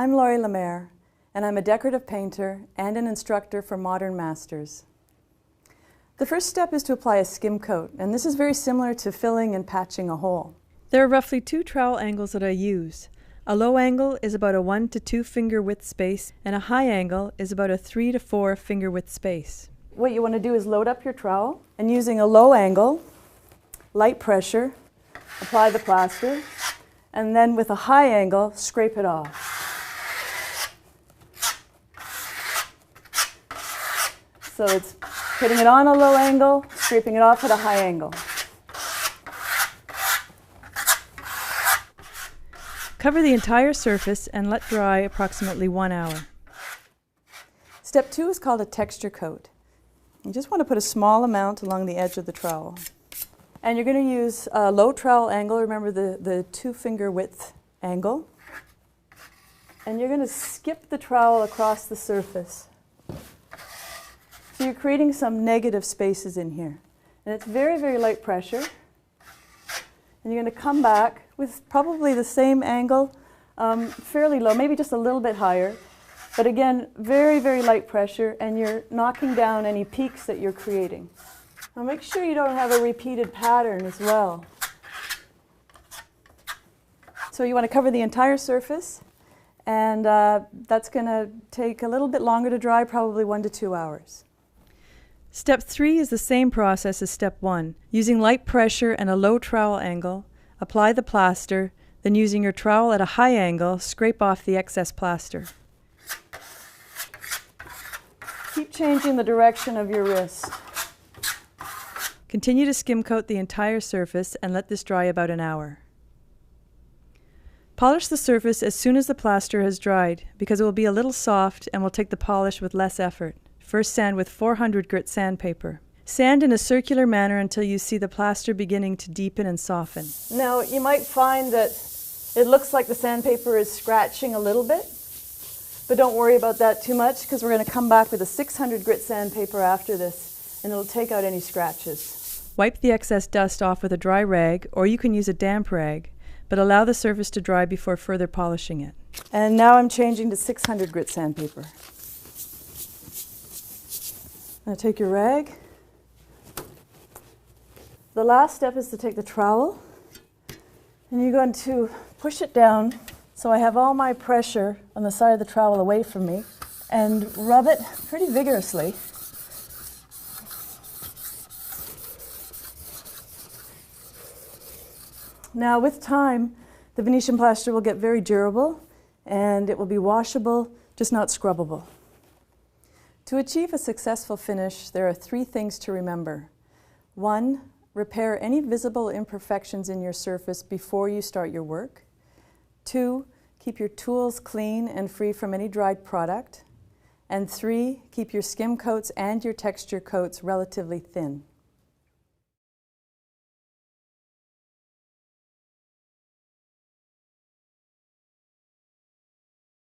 I'm Laurie Lemaire, and I'm a decorative painter and an instructor for Modern Masters. The first step is to apply a skim coat, and this is very similar to filling and patching a hole. There are roughly 2 trowel angles that I use. A low angle is about a 1 to 2 finger width space, and a high angle is about a 3 to 4 finger width space. What you want to do is load up your trowel, and using a low angle, light pressure, apply the plaster, and then with a high angle, scrape it off. So it's putting it on a low angle, scraping it off at a high angle. Cover the entire surface and let dry approximately 1 hour. Step 2 is called a texture coat. You just want to put a small amount along the edge of the trowel. And you're going to use a low trowel angle, remember the 2 finger width angle. And you're going to skip the trowel across the surface. So you're creating some negative spaces in here. And it's very, very light pressure. And you're going to come back with probably the same angle, fairly low, maybe just a little bit higher. But again, very, very light pressure, and you're knocking down any peaks that you're creating. Now make sure you don't have a repeated pattern as well. So you want to cover the entire surface, and that's going to take a little bit longer to dry, probably 1 to 2 hours. Step 3 is the same process as step 1. Using light pressure and a low trowel angle, apply the plaster, then using your trowel at a high angle, scrape off the excess plaster. Keep changing the direction of your wrist. Continue to skim coat the entire surface and let this dry about an hour. Polish the surface as soon as the plaster has dried, because it will be a little soft and will take the polish with less effort. First sand with 400 grit sandpaper. Sand in a circular manner until you see the plaster beginning to deepen and soften. Now you might find that it looks like the sandpaper is scratching a little bit, but don't worry about that too much, because we're going to come back with a 600 grit sandpaper after this, and it'll take out any scratches. Wipe the excess dust off with a dry rag, or you can use a damp rag, but allow the surface to dry before further polishing it. And now I'm changing to 600 grit sandpaper. Now take your rag. The last step is to take the trowel, and you're going to push it down so I have all my pressure on the side of the trowel away from me, and rub it pretty vigorously. Now with time, the Venetian plaster will get very durable, and it will be washable, just not scrubbable. To achieve a successful finish, there are 3 things to remember. 1, repair any visible imperfections in your surface before you start your work. 2, keep your tools clean and free from any dried product. And 3, keep your skim coats and your texture coats relatively thin.